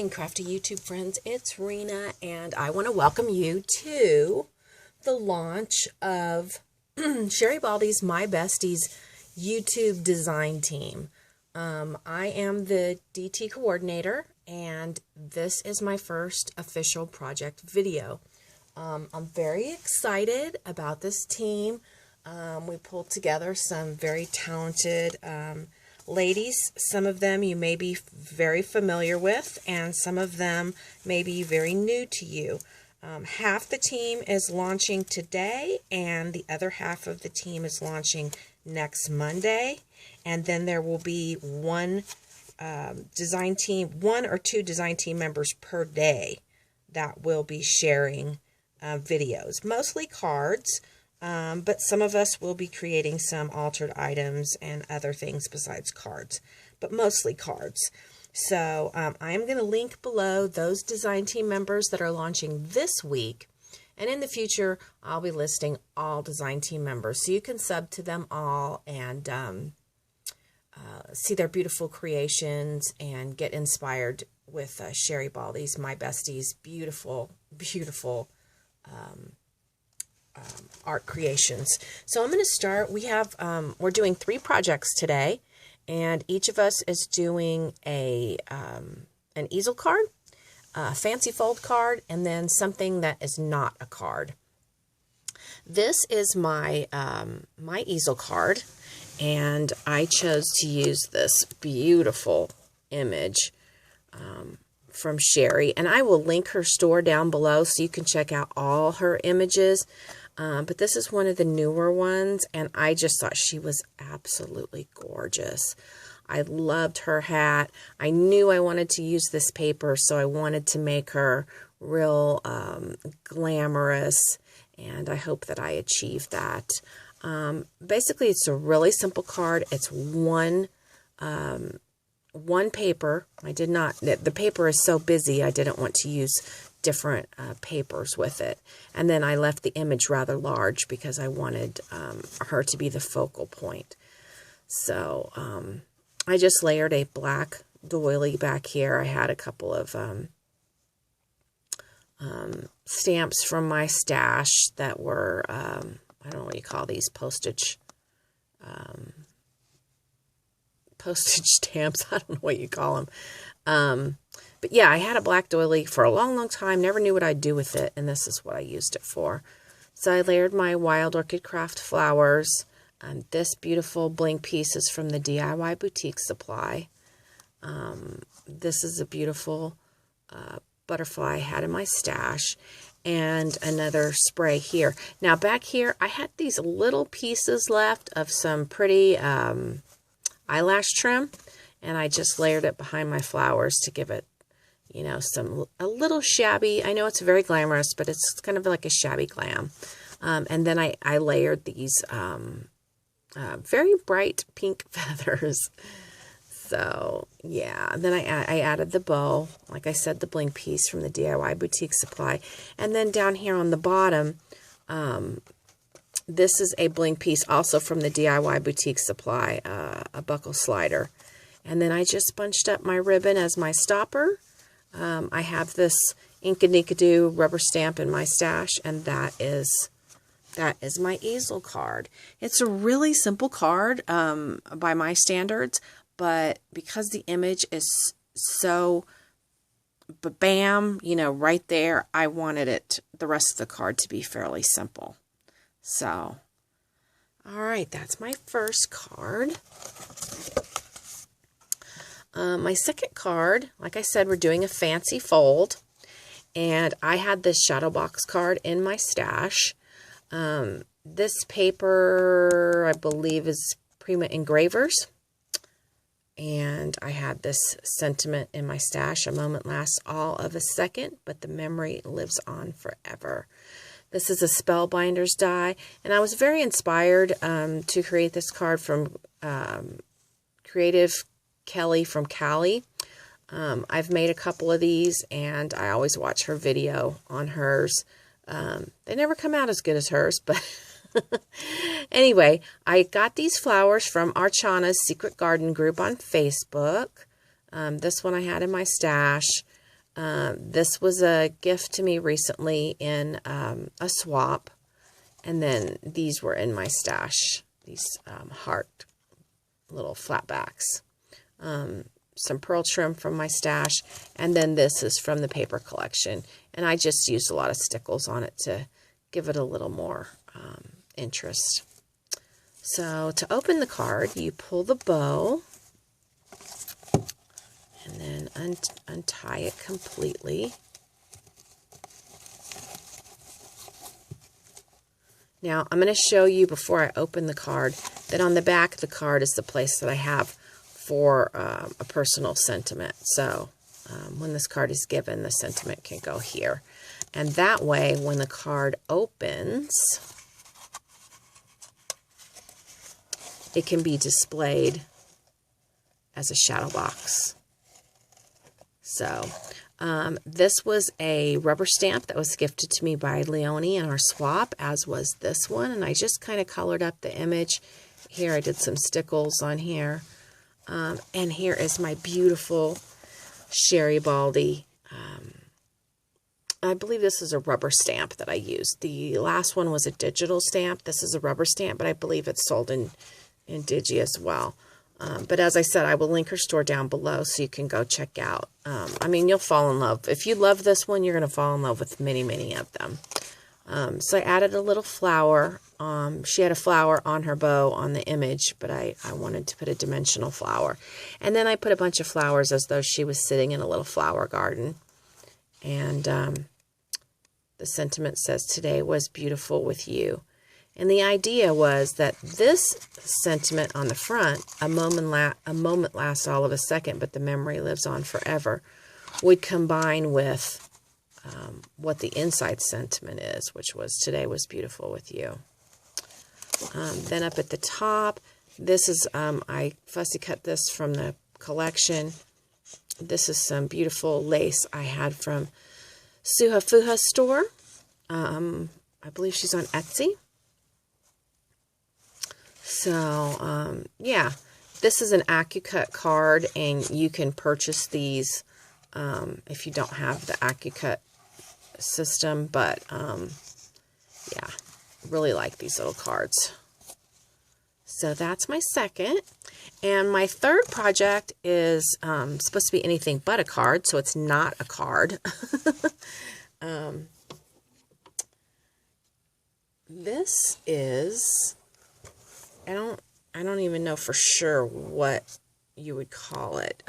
morning, crafty YouTube friends. It's Rina, and I want to welcome you to the launch of Sherri Baldy's My Besties YouTube design team. I am the DT coordinator, and this is my first official project video. I'm very excited about this team. We pulled together some very talented ladies. Some of them you may be very familiar with, and some of them may be very new to you. Half the team is launching today, and the other half of the team is launching next Monday. And then there will be one or two design team members per day that will be sharing videos, mostly cards. But some of us will be creating some altered items and other things besides cards, but mostly cards. So I'm going to link below those design team members that are launching this week. And in the future, I'll be listing all design team members. So you can sub to them all and see their beautiful creations and get inspired with Sherri Baldy's My Besties beautiful, beautiful art creations. So I'm going to start. We're doing 3 projects today, and each of us is doing an easel card, a fancy fold card, and then something that is not a card. This is my my easel card, and I chose to use this beautiful image from Sherri, and I will link her store down below so you can check out all her images. But this is one of the newer ones, and I just thought she was absolutely gorgeous. I loved her hat. I knew I wanted to use this paper, so I wanted to make her real glamorous, and I hope that I achieved that. Basically, it's a really simple card. It's one paper. The paper is so busy, I didn't want to use different papers with it. And then I left the image rather large because I wanted her to be the focal point. So I just layered a black doily back here. I had a couple of stamps from my stash that were, I don't know what you call these, postage stamps. I don't know what you call them. But yeah, I had a black doily for a long, long time. Never knew what I'd do with it, and this is what I used it for. So I layered my Wild Orchid Craft flowers. This beautiful bling piece is from the DIY Boutique Supply. This is a beautiful butterfly I had in my stash. And another spray here. Now back here, I had these little pieces left of some pretty eyelash trim. And I just layered it behind my flowers to give it, you know, a little shabby. I know it's very glamorous, but it's kind of like a shabby glam. And then I layered these very bright pink feathers. So, yeah. And then I added the bow. Like I said, the bling piece from the DIY Boutique Supply. And then down here on the bottom, this is a bling piece also from the DIY Boutique Supply, a buckle slider. And then I just bunched up my ribbon as my stopper. I have this Inkadoo rubber stamp in my stash, and that is my easel card. It's a really simple card by my standards, but because the image is so bam, you know, right there, I wanted the rest of the card to be fairly simple. So, all right, that's my first card. My second card, like I said, we're doing a fancy fold, and I had this shadow box card in my stash. This paper, I believe, is Prima Engravers, and I had this sentiment in my stash: a moment lasts all of a second, but the memory lives on forever. This is a Spellbinders die, and I was very inspired to create this card from Creative Kelly from Cali. I've made a couple of these, and I always watch her video on hers. They never come out as good as hers, but anyway, I got these flowers from Archana's Secret Garden group on Facebook. This one I had in my stash. This was a gift to me recently in a swap. And then these were in my stash, these heart little flatbacks. Some pearl trim from my stash. And then this is from the paper collection. And I just used a lot of stickles on it to give it a little more interest. So to open the card, you pull the bow and then untie it completely. Now, I'm going to show you before I open the card that on the back of the card is the place that I have for a personal sentiment. So when this card is given, the sentiment can go here. And that way, when the card opens, it can be displayed as a shadow box. So this was a rubber stamp that was gifted to me by Leone in our swap, as was this one. And I just kind of colored up the image. Here I did some stickles on here. And here is my beautiful Sherri Baldy. I believe this is a rubber stamp that I used. The last one was a digital stamp. This is a rubber stamp, but I believe it's sold in Digi as well. But as I said, I will link her store down below so you can go check out. I mean, you'll fall in love. If you love this one, you're going to fall in love with many, many of them. So I added a little flower. She had a flower on her bow on the image, but I wanted to put a dimensional flower. And then I put a bunch of flowers as though she was sitting in a little flower garden. And the sentiment says, "Today was beautiful with you." And the idea was that this sentiment on the front, a moment lasts all of a second, but the memory lives on forever, would combine with what the inside sentiment is, which was, "Today was beautiful with you." Then up at the top, this is, I fussy cut this from the collection. This is some beautiful lace I had from Suha Fuha store. I believe she's on Etsy. So, yeah, this is an AccuCut card, and you can purchase these if you don't have the AccuCut system, but, yeah, really like these little cards. So that's my second. And my third project is supposed to be anything but a card, so it's not a card. This is, I don't even know for sure what you would call it.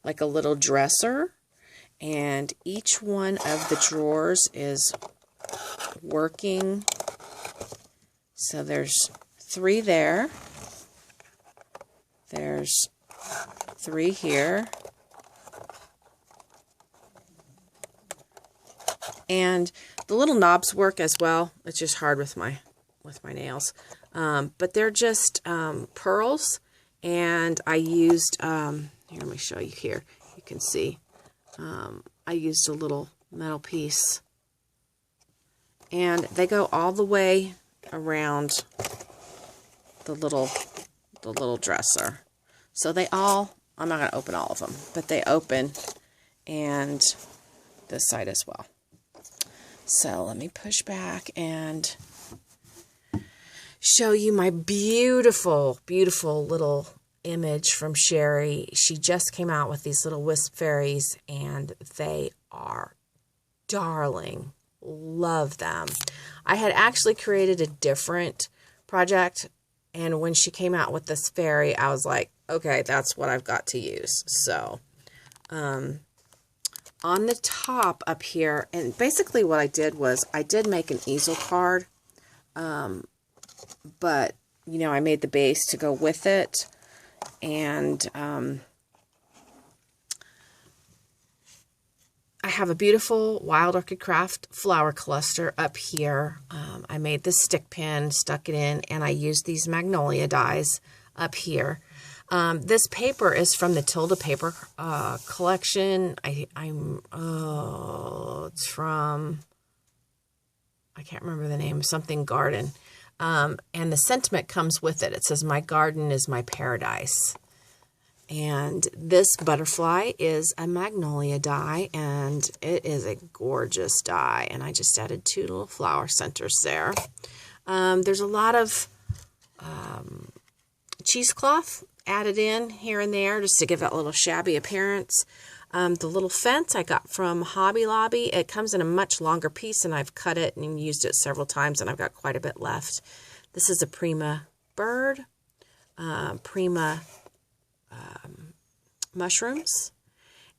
Like a little dresser, and each one of the drawers is working. So there's 3 there. There's 3 here. And the little knobs work as well. It's just hard with my nails. But they're just pearls. And I used, here, let me show you here. You can see. I used a little metal piece. And they go all the way around the little dresser. So they all, I'm not going to open all of them, but they open, and this side as well. So let me push back and show you my beautiful, beautiful little image from Sherri. She just came out with these little wisp fairies, and they are darling. Love them. I had actually created a different project, and when she came out with this fairy, I was like, okay, that's what I've got to use. So, on the top up here, and basically what I did was I did make an easel card, but, you know, I made the base to go with it, and I have a beautiful Wild Orchid Craft flower cluster up here. I made this stick pin, stuck it in, and I used these magnolia dies up here. This paper is from the Tilda paper collection. It's from, I can't remember the name, something garden. And the sentiment comes with it. It says, "My garden is my paradise." And this butterfly is a magnolia die, and it is a gorgeous die. And I just added 2 little flower centers there. There's a lot of cheesecloth added in here and there just to give it a little shabby appearance. The little fence I got from Hobby Lobby. It comes in a much longer piece, and I've cut it and used it several times, and I've got quite a bit left. This is a Prima bird, Prima mushrooms,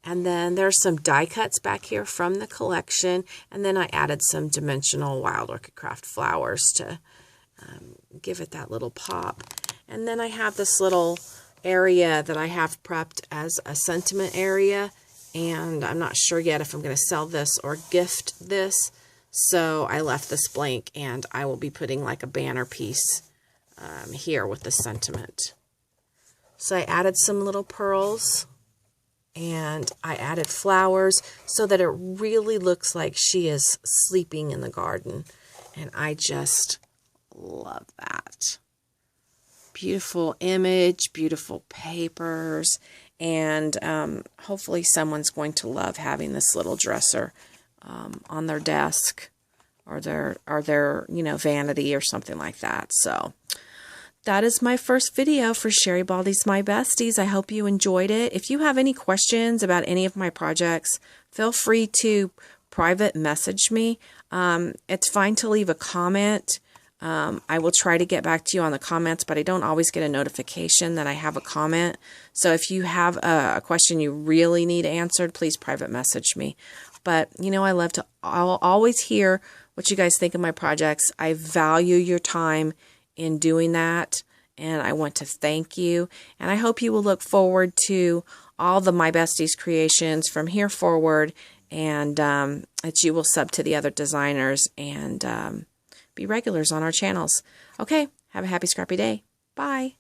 and then there's some die cuts back here from the collection, and then I added some dimensional Wild Orchid Craft flowers to give it that little pop. And then I have this little area that I have prepped as a sentiment area, and I'm not sure yet if I'm going to sell this or gift this, so I left this blank, and I will be putting like a banner piece here with the sentiment. So I added some little pearls, and I added flowers so that it really looks like she is sleeping in the garden, and I just love that. Beautiful image, beautiful papers, and hopefully someone's going to love having this little dresser on their desk or their vanity or something like that. So that is my first video for Sherri Baldy's My Besties. I hope you enjoyed it. If you have any questions about any of my projects, feel free to private message me. It's fine to leave a comment. I will try to get back to you on the comments, but I don't always get a notification that I have a comment. So if you have a question you really need answered, please private message me. But, I'll always hear what you guys think of my projects. I value your time in doing that, and I want to thank you. And I hope you will look forward to all the My Besties creations from here forward, and that you will sub to the other designers and be regulars on our channels. Okay, have a happy scrappy day. Bye.